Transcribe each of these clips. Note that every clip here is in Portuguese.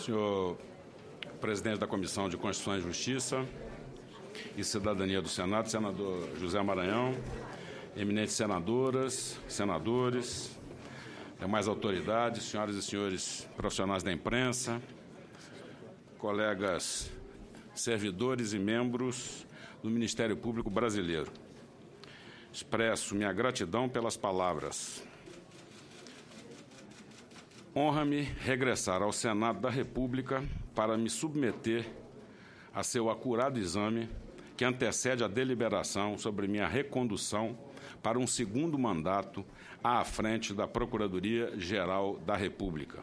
senhor presidente da Comissão de Constituição e Justiça e Cidadania do Senado, senador José Maranhão, eminentes senadoras, senadores, demais autoridades, senhoras e senhores profissionais da imprensa, colegas servidores e membros do Ministério Público Brasileiro. Expresso minha gratidão pelas palavras. Honra-me regressar ao Senado da República para me submeter a seu acurado exame que antecede a deliberação sobre minha recondução para um segundo mandato à frente da Procuradoria-Geral da República.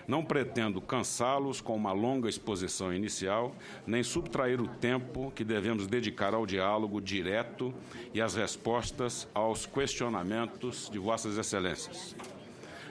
Não pretendo cansá-los com uma longa exposição inicial, nem subtrair o tempo que devemos dedicar ao diálogo direto e às respostas aos questionamentos de Vossas Excelências.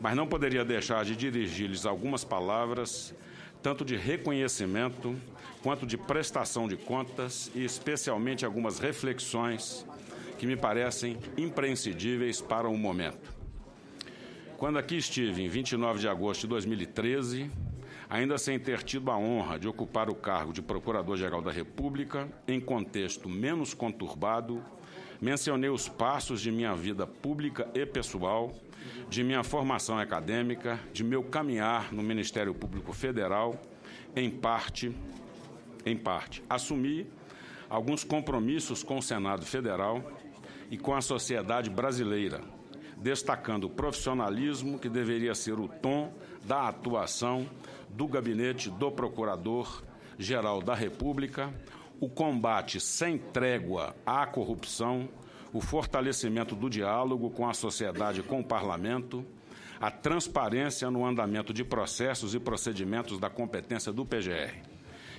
Mas não poderia deixar de dirigir-lhes algumas palavras, tanto de reconhecimento quanto de prestação de contas e, especialmente, algumas reflexões que me parecem imprescindíveis para o momento. Quando aqui estive, em 29 de agosto de 2013, ainda sem ter tido a honra de ocupar o cargo de Procurador-Geral da República, em contexto menos conturbado, mencionei os passos de minha vida pública e pessoal, de minha formação acadêmica, de meu caminhar no Ministério Público Federal, em parte, assumi alguns compromissos com o Senado Federal e com a sociedade brasileira, destacando o profissionalismo que deveria ser o tom da atuação do Gabinete do Procurador-Geral da República, o combate sem trégua à corrupção, o fortalecimento do diálogo com a sociedade e com o Parlamento, a transparência no andamento de processos e procedimentos da competência do PGR.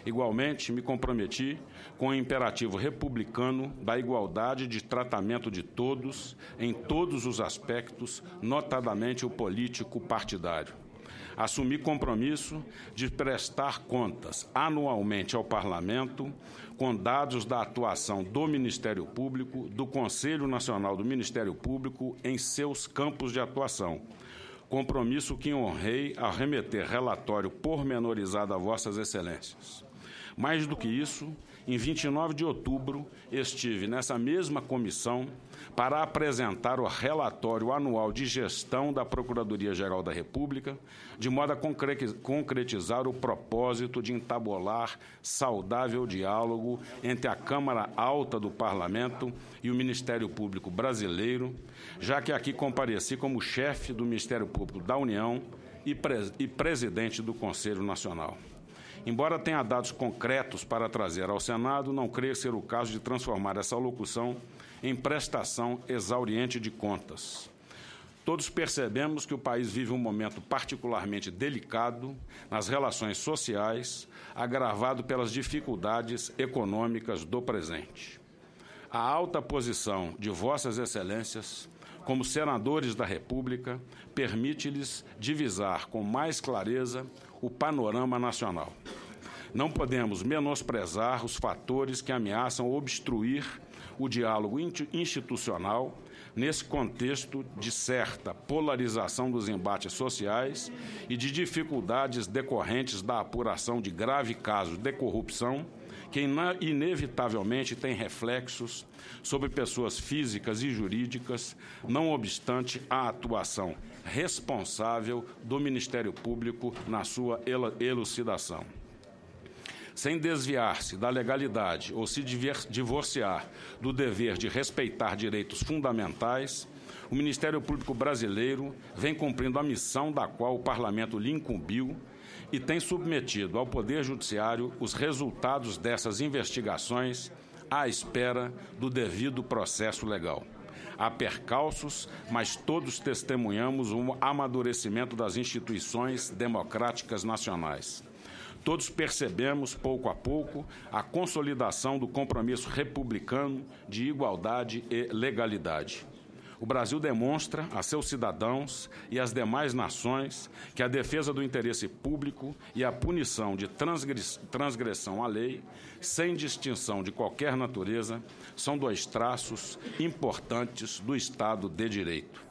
Igualmente, me comprometi com o imperativo republicano da igualdade de tratamento de todos, em todos os aspectos, notadamente o político partidário. Assumi compromisso de prestar contas anualmente ao Parlamento com dados da atuação do Ministério Público, do Conselho Nacional do Ministério Público em seus campos de atuação. Compromisso que honrei ao remeter relatório pormenorizado a Vossas Excelências. Mais do que isso, em 29 de outubro, estive nessa mesma comissão para apresentar o relatório anual de gestão da Procuradoria-Geral da República, de modo a concretizar o propósito de entabular saudável diálogo entre a Câmara Alta do Parlamento e o Ministério Público Brasileiro, já que aqui compareci como chefe do Ministério Público da União e presidente do Conselho Nacional. Embora tenha dados concretos para trazer ao Senado, não creio ser o caso de transformar essa locução em prestação exauriente de contas. Todos percebemos que o país vive um momento particularmente delicado nas relações sociais, agravado pelas dificuldades econômicas do presente. A alta posição de Vossas Excelências, como senadores da República, permite-lhes divisar com mais clareza o panorama nacional. Não podemos menosprezar os fatores que ameaçam obstruir o diálogo institucional nesse contexto de certa polarização dos embates sociais e de dificuldades decorrentes da apuração de grave casos de corrupção que inevitavelmente tem reflexos sobre pessoas físicas e jurídicas, não obstante a atuação responsável do Ministério Público na sua elucidação. Sem desviar-se da legalidade ou se divorciar do dever de respeitar direitos fundamentais, o Ministério Público Brasileiro vem cumprindo a missão da qual o Parlamento lhe incumbiu e tem submetido ao Poder Judiciário os resultados dessas investigações à espera do devido processo legal. Há percalços, mas todos testemunhamos um amadurecimento das instituições democráticas nacionais. Todos percebemos, pouco a pouco, a consolidação do compromisso republicano de igualdade e legalidade. O Brasil demonstra a seus cidadãos e às demais nações que a defesa do interesse público e a punição de transgressão à lei, sem distinção de qualquer natureza, são dois traços importantes do Estado de Direito.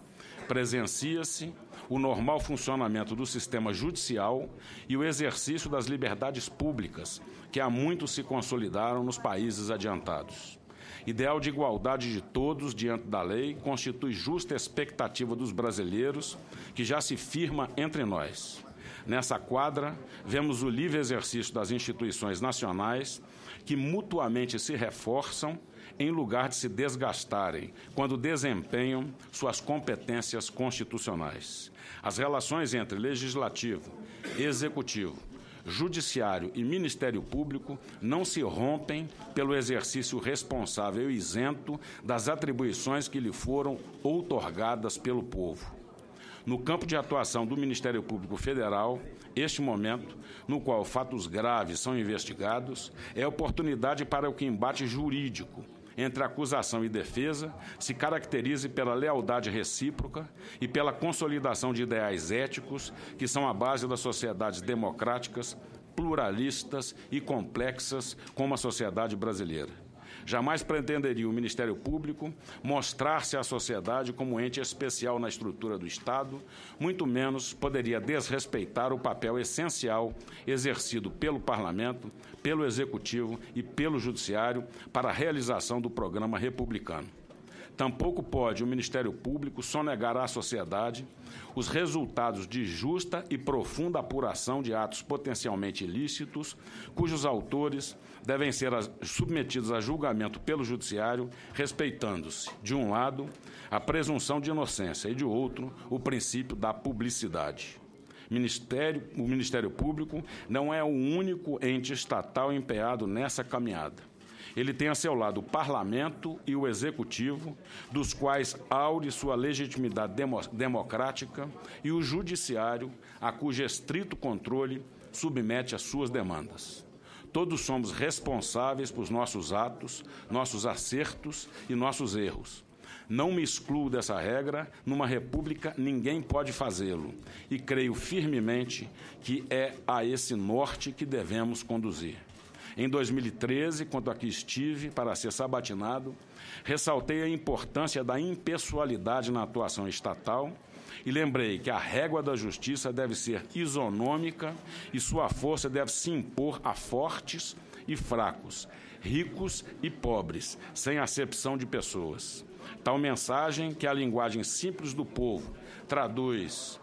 Presencia-se o normal funcionamento do sistema judicial e o exercício das liberdades públicas, que há muito se consolidaram nos países adiantados. Ideal de igualdade de todos diante da lei constitui justa expectativa dos brasileiros, que já se firma entre nós. Nessa quadra, vemos o livre exercício das instituições nacionais, que mutuamente se reforçam em lugar de se desgastarem quando desempenham suas competências constitucionais. As relações entre legislativo, executivo, judiciário e Ministério Público não se rompem pelo exercício responsável e isento das atribuições que lhe foram outorgadas pelo povo. No campo de atuação do Ministério Público Federal, este momento, no qual fatos graves são investigados, é oportunidade para que o embate jurídico entre acusação e defesa se caracterize pela lealdade recíproca e pela consolidação de ideais éticos que são a base das sociedades democráticas, pluralistas e complexas como a sociedade brasileira. Jamais pretenderia o Ministério Público mostrar-se à sociedade como ente especial na estrutura do Estado, muito menos poderia desrespeitar o papel essencial exercido pelo Parlamento, pelo Executivo e pelo Judiciário para a realização do programa republicano. Tampouco pode o Ministério Público sonegar à sociedade os resultados de justa e profunda apuração de atos potencialmente ilícitos, cujos autores devem ser submetidos a julgamento pelo Judiciário, respeitando-se, de um lado, a presunção de inocência e, de outro, o princípio da publicidade. O Ministério Público não é o único ente estatal empenhado nessa caminhada. Ele tem a seu lado o Parlamento e o Executivo, dos quais aure sua legitimidade democrática, e o Judiciário, a cujo estrito controle submete as suas demandas. Todos somos responsáveis por nossos atos, nossos acertos e nossos erros. Não me excluo dessa regra, numa república ninguém pode fazê-lo, e creio firmemente que é a esse norte que devemos conduzir. Em 2013, quando aqui estive para ser sabatinado, ressaltei a importância da impessoalidade na atuação estatal e lembrei que a régua da justiça deve ser isonômica e sua força deve se impor a fortes e fracos, ricos e pobres, sem acepção de pessoas. Tal mensagem que a linguagem simples do povo traduz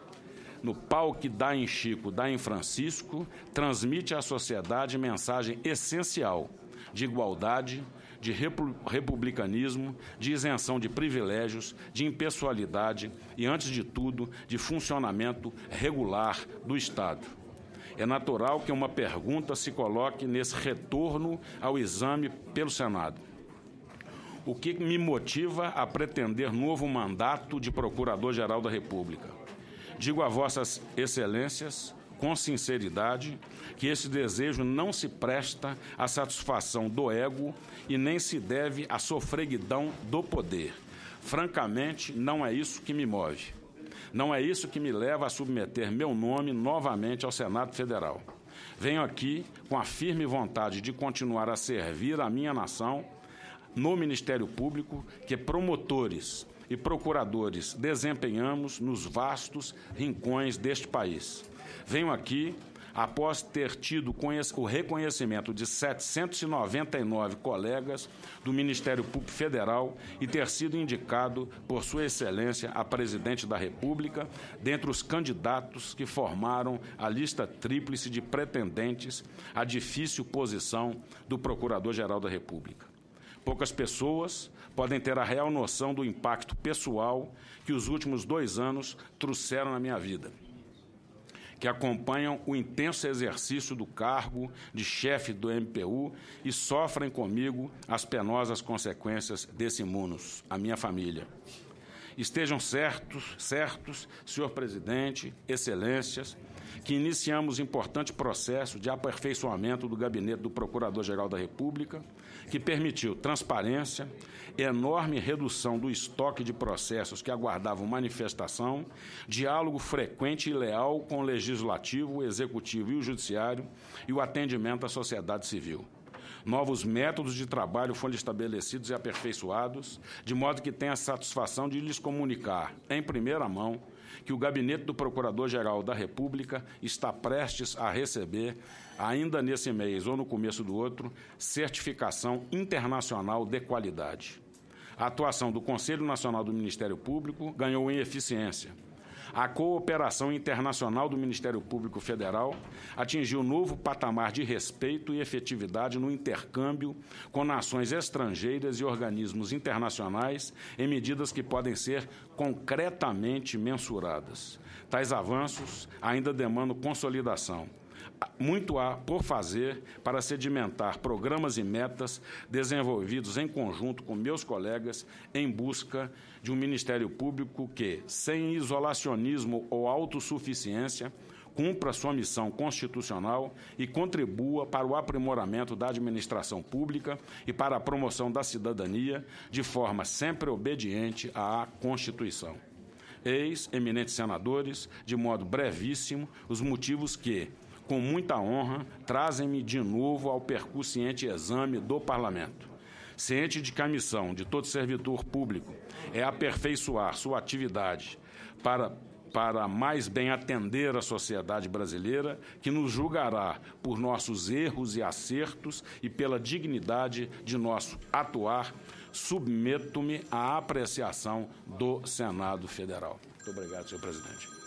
no pau que dá em Chico, dá em Francisco, transmite à sociedade mensagem essencial de igualdade, de republicanismo, de isenção de privilégios, de impessoalidade e, antes de tudo, de funcionamento regular do Estado. É natural que uma pergunta se coloque nesse retorno ao exame pelo Senado. O que me motiva a pretender novo mandato de Procurador-Geral da República? Digo a vossas excelências, com sinceridade, que esse desejo não se presta à satisfação do ego e nem se deve à sofreguidão do poder. Francamente, não é isso que me move. Não é isso que me leva a submeter meu nome novamente ao Senado Federal. Venho aqui com a firme vontade de continuar a servir a minha nação no Ministério Público, que promotores e procuradores desempenhamos nos vastos rincões deste país. Venho aqui, após ter tido o reconhecimento de 799 colegas do Ministério Público Federal e ter sido indicado por Sua Excelência a Presidente da República, dentre os candidatos que formaram a lista tríplice de pretendentes à difícil posição do Procurador-Geral da República. Poucas pessoas podem ter a real noção do impacto pessoal que os últimos 2 anos trouxeram na minha vida, que acompanham o intenso exercício do cargo de chefe do MPU e sofrem comigo as penosas consequências desse munus, a minha família. Estejam certos, senhor presidente, excelências, que iniciamos importante processo de aperfeiçoamento do gabinete do Procurador-Geral da República, que permitiu transparência, enorme redução do estoque de processos que aguardavam manifestação, diálogo frequente e leal com o Legislativo, o Executivo e o Judiciário e o atendimento à sociedade civil. novos métodos de trabalho foram estabelecidos e aperfeiçoados, de modo que tenho a satisfação de lhes comunicar, em primeira mão, que o Gabinete do Procurador-Geral da República está prestes a receber, ainda nesse mês ou no começo do outro, certificação internacional de qualidade. A atuação do Conselho Nacional do Ministério Público ganhou em eficiência. A cooperação internacional do Ministério Público Federal atingiu novo patamar de respeito e efetividade no intercâmbio com nações estrangeiras e organismos internacionais em medidas que podem ser concretamente mensuradas. Tais avanços ainda demandam consolidação. Muito há por fazer para sedimentar programas e metas desenvolvidos em conjunto com meus colegas em busca de um Ministério Público que, sem isolacionismo ou autossuficiência, cumpra sua missão constitucional e contribua para o aprimoramento da administração pública e para a promoção da cidadania de forma sempre obediente à Constituição. Eis, eminentes senadores, de modo brevíssimo, os motivos que, com muita honra, trazem-me de novo ao percussiente exame do Parlamento. Ciente de que a missão de todo servidor público é aperfeiçoar sua atividade para mais bem atender a sociedade brasileira, que nos julgará por nossos erros e acertos e pela dignidade de nosso atuar, submeto-me à apreciação do Senado Federal. Muito obrigado, senhor presidente.